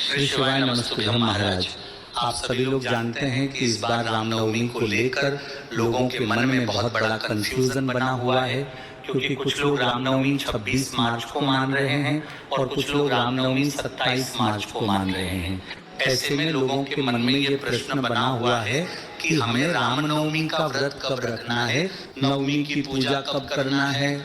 श्री शिवाय नमस्तुभ्यम महाराज। आप सभी लोग जानते हैं कि इस बार रामनवमी को लेकर लोगों के मन में बहुत बड़ा कंफ्यूजन बना हुआ है, क्योंकि कुछ लोग रामनवमी 26 मार्च को मान रहे हैं और कुछ लोग रामनवमी 27 मार्च को मान रहे हैं। ऐसे में लोगों के मन में ये प्रश्न बना हुआ है कि हमें रामनवमी का व्रत कब रखना है, नवमी की पूजा कब करना है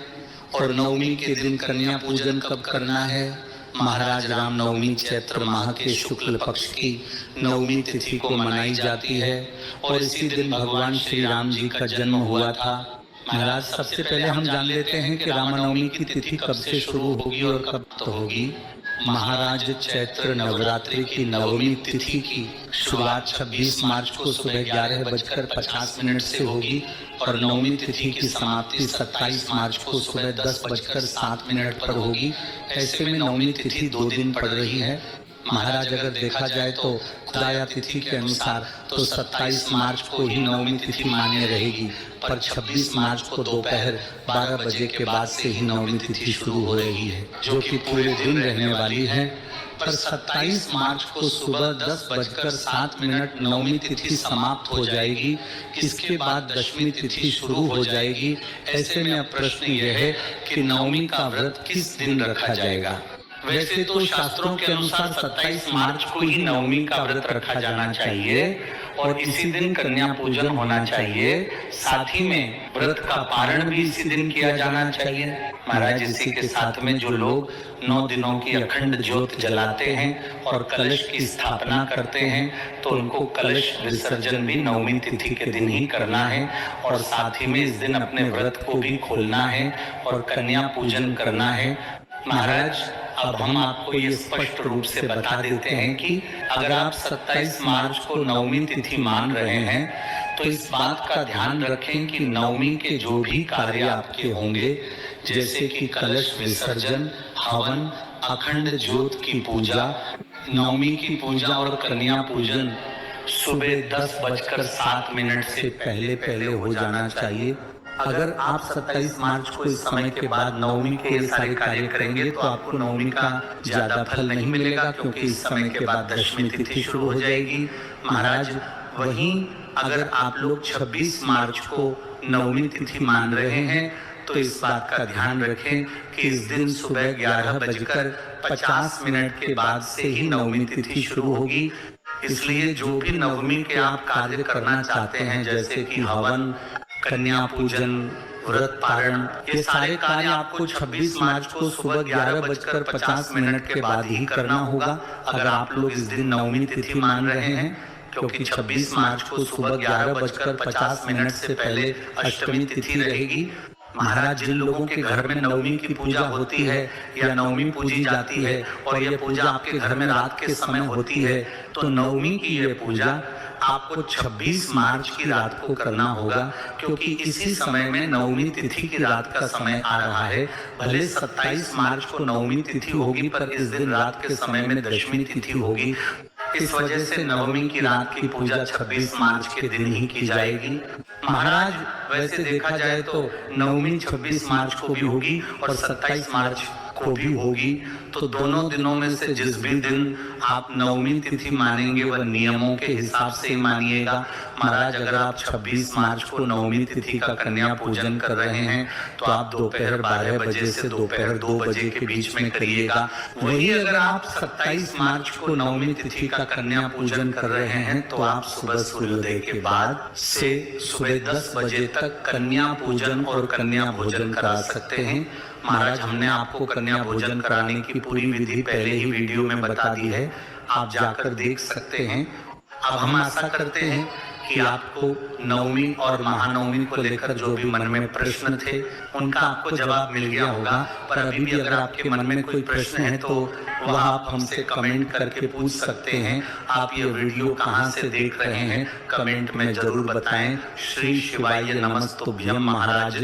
और नवमी के दिन कन्या पूजन कब करना है। महाराज रामनवमी चैत्र माह के शुक्ल पक्ष की नवमी तिथि को मनाई जाती है और इसी दिन भगवान श्री राम जी का जन्म हुआ था। महाराज, सबसे पहले हम जान लेते हैं कि रामनवमी की तिथि कब से शुरू होगी और कब तो होगी। महाराज चैत्र नवरात्रि की नवमी तिथि की शुरुआत 26 मार्च को सुबह 11:50 से होगी और नवमी तिथि की समाप्ति 27 मार्च को सुबह 10:07 पर होगी। ऐसे में नवमी तिथि 2 दिन पड़ रही है। महाराज, अगर देखा जाए तो खुदाया तिथि के अनुसार तो 27 मार्च को ही नवमी तिथि मान्य रहेगी, पर 26 मार्च को दोपहर 12 बजे के बाद से ही नवमी तिथि शुरू हो रही है, जो कि पूरे दिन रहने वाली है। पर 27 मार्च को सुबह 10:07 नवमी तिथि समाप्त हो जाएगी। इसके बाद दशमी तिथि शुरू हो जाएगी। ऐसे में अब प्रश्न यह है कि नवमी का व्रत किस दिन रखा जाएगा। वैसे तो शास्त्रों के अनुसार 27 मार्च को ही नवमी का व्रत रखा जाना चाहिए और इसी दिन कन्या पूजन होना चाहिए। साथ ही में व्रत का पारण भी इसी दिन किया जाना चाहिए। महाराज, इसी के साथ में जो लोग 9 दिनों की अखंड ज्योत जलाते हैं और कलश की स्थापना करते हैं, तो उनको कलश विसर्जन भी नवमी तिथि के दिन ही करना है और साथ ही में इस दिन अपने व्रत को भी खोलना है और कन्या पूजन करना है। महाराज, अब हम आपको ये स्पष्ट रूप से बता देते हैं कि अगर आप 27 मार्च को नवमी तिथि मान रहे हैं तो इस बात का ध्यान रखें कि नवमी के जो भी कार्य आपके होंगे, जैसे कि कलश विसर्जन, हवन, अखंड ज्योत की पूजा, नवमी की पूजा और कन्या पूजन सुबह 10:07 से पहले हो जाना चाहिए। अगर आप 27 मार्च को इस समय के बाद नवमी के ये सारे कार्य करेंगे तो आपको नवमी का ज्यादा फल नहीं मिलेगा, क्योंकि इस समय के बाद दशमी तिथि शुरू हो जाएगी। महाराज, वहीं अगर आप लोग 26 मार्च को नवमी तिथि मान रहे हैं तो इस बात का ध्यान रखें कि इस दिन सुबह 11:50 के बाद से ही नवमी तिथि शुरू होगी। इसलिए जो भी नवमी के आप कार्य करना चाहते हैं, जैसे कि हवन, कन्या पूजन, व्रत पारण, ये सारे कार्य आपको 26 मार्च को सुबह 11:50 के बाद ही करना होगा अगर आप लोग इस दिन नवमी तिथि मान रहे हैं, क्योंकि 26 मार्च को सुबह 11:50 से पहले अष्टमी तिथि रहेगी। महाराज, जिन लोगों के घर में नवमी की पूजा होती है या नवमी पूजी जाती है और यह पूजा आपके घर में रात के समय होती है, तो नवमी की यह पूजा आपको 26 मार्च की रात को करना होगा, क्योंकि इसी समय में नवमी तिथि की रात का समय आ रहा है। भले 27 मार्च को नवमी तिथि होगी, पर इस दिन रात के समय में दशमी तिथि होगी। इस वजह से नवमी की रात की पूजा 26 मार्च के दिन ही की जाएगी। महाराज, वैसे देखा जाए तो नवमी 26 मार्च को भी होगी और 27 मार्च को भी होगी, तो दोनों दिनों में से जिस भी दिन आप नवमी तिथि मानेंगे वह नियमों के हिसाब से ही मानिएगा। महाराज, अगर आप 26 मार्च को नवमी तिथि का कन्या पूजन कर रहे हैं तो आप दोपहर 12 बजे से दोपहर 2 बजे के बीच में करिएगा। वही अगर आप 27 मार्च को नवमी तिथि का कन्या पूजन कर रहे हैं तो आप सुबह सूर्योदय के बाद से सुबह 10 बजे तक कन्या पूजन और कन्या भोजन करा सकते हैं। महाराज, हमने आपको कन्या भोजन कराने की पूरी विधि पहले ही वीडियो में बता दी है, आप जाकर देख सकते हैं। अब हम आशा करते हैं कि आपको नवमी और महानवमी को लेकर जो भी मन में प्रश्न थे उनका आपको जवाब मिल गया होगा। पर अभी भी अगर आपके मन में कोई प्रश्न है तो वह आप हमसे कमेंट करके पूछ सकते हैं। आप ये वीडियो कहाँ से देख रहे हैं कमेंट में जरूर बताएं। श्री शिवाय नमस्तुभ्यम महाराज।